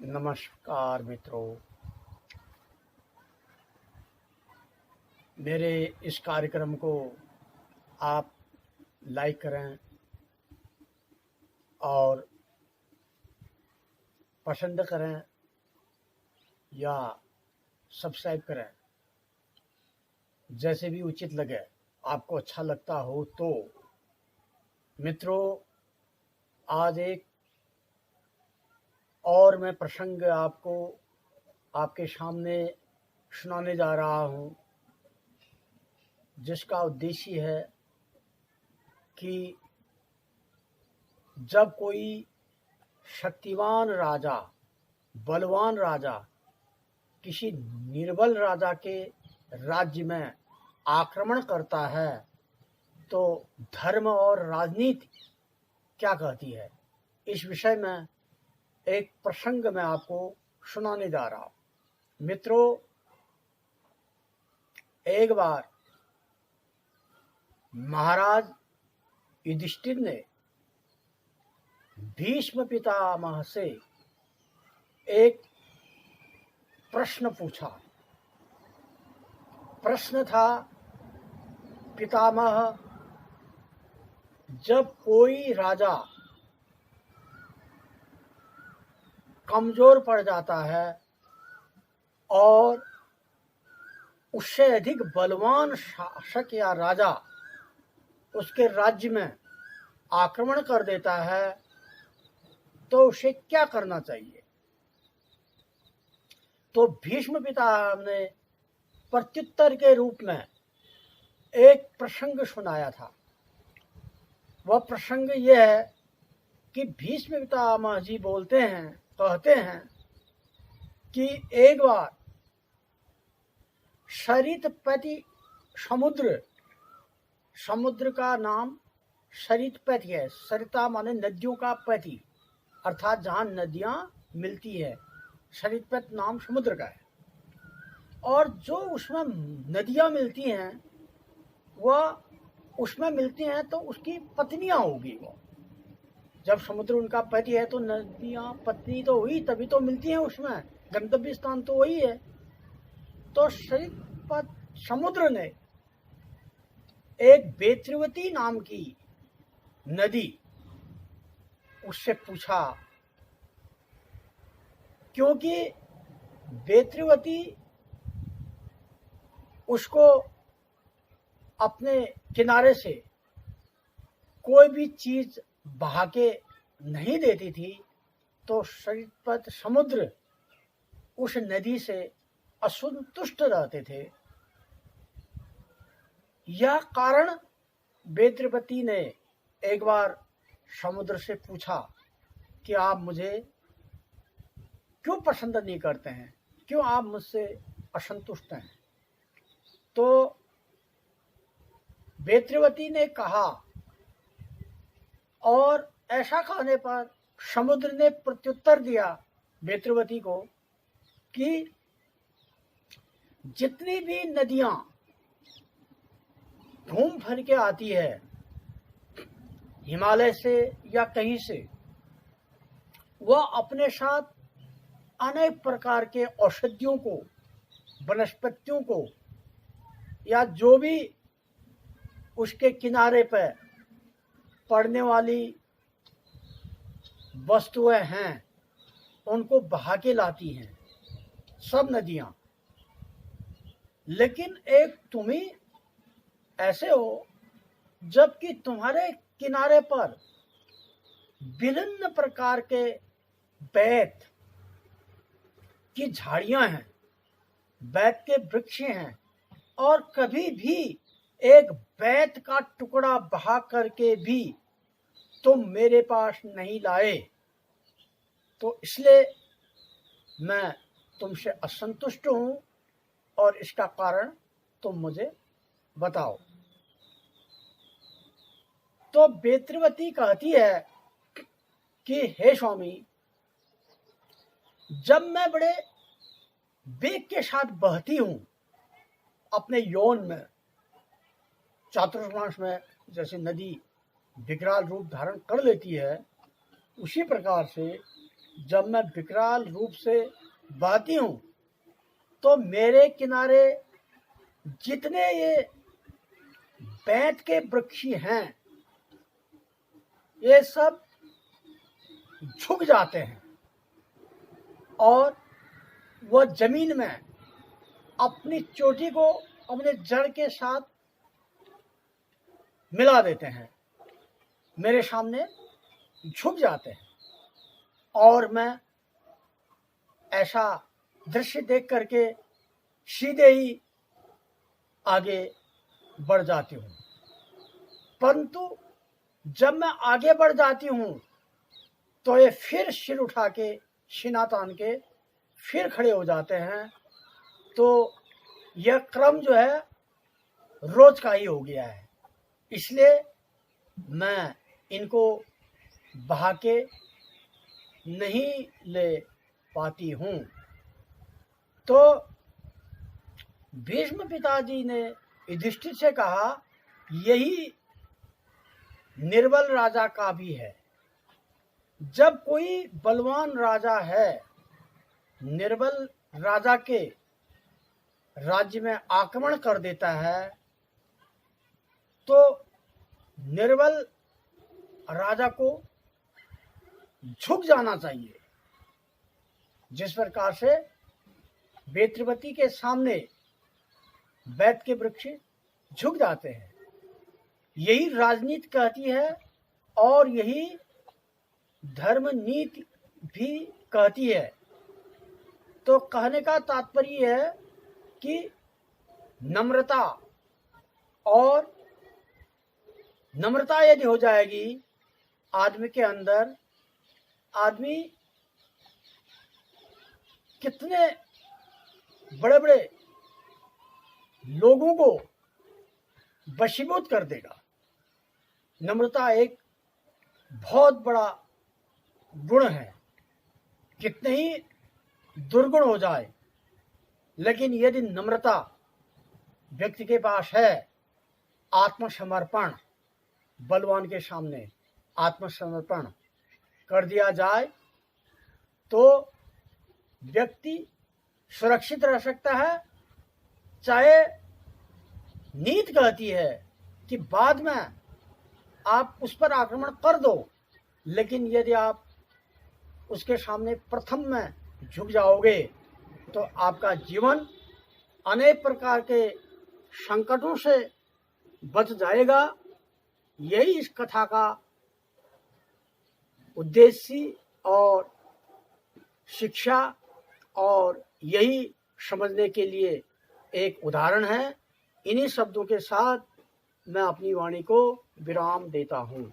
नमस्कार मित्रों, मेरे इस कार्यक्रम को आप लाइक करें और पसंद करें या सब्सक्राइब करें, जैसे भी उचित लगे। आपको अच्छा लगता हो तो मित्रों, आज एक और मैं प्रसंग आपके सामने सुनाने जा रहा हूँ, जिसका उद्देश्य है कि जब कोई शक्तिवान राजा, बलवान राजा किसी निर्बल राजा के राज्य में आक्रमण करता है तो धर्म और राजनीति क्या कहती है। इस विषय में एक प्रसंग मैं आपको सुनाने जा रहा हूँ। मित्रों, एक बार महाराज युधिष्ठिर ने भीष्म पितामह से एक प्रश्न पूछा। प्रश्न था, पितामह, जब कोई राजा कमजोर पड़ जाता है और उससे अधिक बलवान शासक या राजा उसके राज्य में आक्रमण कर देता है तो उसे क्या करना चाहिए। तो भीष्म पितामह ने प्रत्युत्तर के रूप में एक प्रसंग सुनाया था। वह प्रसंग यह है कि भीष्म पितामह जी कहते हैं कि एक बार सरितपति समुद्र का नाम सरितपति है। सरिता माने नदियों का पति, अर्थात जहाँ नदियाँ मिलती है। सरितपति नाम समुद्र का है और जो उसमें नदियाँ मिलती हैं वह उसमें मिलती हैं तो उसकी पत्नियाँ होगी। वो जब समुद्र उनका पति है तो नदियाँ पत्नी तो हुई, तभी तो मिलती हैं उसमें, गंतव्य स्थान तो वही है। तो समुद्र ने एक बेत्रवती नाम की नदी उससे पूछा, क्योंकि बेत्रवती उसको अपने किनारे से कोई भी चीज बहा के नहीं देती थी, तो सरितपत समुद्र उस नदी से असंतुष्ट रहते थे। यह कारण बेत्रवती ने एक बार समुद्र से पूछा कि आप मुझे क्यों पसंद नहीं करते हैं, क्यों आप मुझसे असंतुष्ट हैं। तो बेत्रवती ने कहा, और ऐसा कहने पर समुद्र ने प्रत्युत्तर दिया बेत्रवती को कि जितनी भी नदियां घूम फिर के आती है हिमालय से या कहीं से, वह अपने साथ अनेक प्रकार के औषधियों को, वनस्पतियों को, या जो भी उसके किनारे पर पड़ने वाली वस्तुएं हैं उनको बहा के लाती हैं, सब नदियां। लेकिन एक तुम ही ऐसे हो जबकि तुम्हारे किनारे पर विभिन्न प्रकार के बैत की झाड़ियां हैं, बैत के वृक्ष हैं, और कभी भी एक बैत का टुकड़ा बहा करके भी तुम मेरे पास नहीं लाए, तो इसलिए मैं तुमसे असंतुष्ट हूं और इसका कारण तुम मुझे बताओ। तो बेत्रवती कहती है कि हे स्वामी, जब मैं बड़े वेग के साथ बहती हूं अपने यौन में, चातुर्मास में जैसे नदी विकराल रूप धारण कर लेती है, उसी प्रकार से जब मैं विकराल रूप से बहती हूँ तो मेरे किनारे जितने ये बैंत के वृक्ष हैं ये सब झुक जाते हैं और वह जमीन में अपनी चोटी को अपने जड़ के साथ मिला देते हैं, मेरे सामने झुक जाते हैं और मैं ऐसा दृश्य देख करके सीधे ही आगे बढ़ जाती हूँ। परंतु जब मैं आगे बढ़ जाती हूँ तो ये फिर सिर उठा के सीना तान के फिर खड़े हो जाते हैं। तो यह क्रम जो है रोज का ही हो गया है, इसलिए मैं इनको बहा के नहीं ले पाती हूँ। तो भीष्म पिताजी ने युधिष्ठिर से कहा, यही निर्बल राजा का भी है। जब कोई बलवान राजा है निर्बल राजा के राज्य में आक्रमण कर देता है तो निर्बल राजा को झुक जाना चाहिए। जिस प्रकार से बेत्रवती के सामने बैत के वृक्ष झुक जाते हैं, यही राजनीति कहती है और यही धर्म नीति भी कहती है। तो कहने का तात्पर्य है कि नम्रता, और नम्रता यदि हो जाएगी आदमी के अंदर, आदमी कितने बड़े बड़े लोगों को वशीभूत कर देगा। नम्रता एक बहुत बड़ा गुण है, कितने ही दुर्गुण हो जाए, लेकिन यदि नम्रता व्यक्ति के पास है, आत्मसमर्पण, बलवान के सामने आत्मसमर्पण कर दिया जाए तो व्यक्ति सुरक्षित रह सकता है। चाहे नीति कहती है कि बाद में आप उस पर आक्रमण कर दो, लेकिन यदि आप उसके सामने प्रथम में झुक जाओगे तो आपका जीवन अनेक प्रकार के संकटों से बच जाएगा। यही इस कथा का उद्देश्य और शिक्षा और यही समझने के लिए एक उदाहरण है। इन्हीं शब्दों के साथ मैं अपनी वाणी को विराम देता हूँ।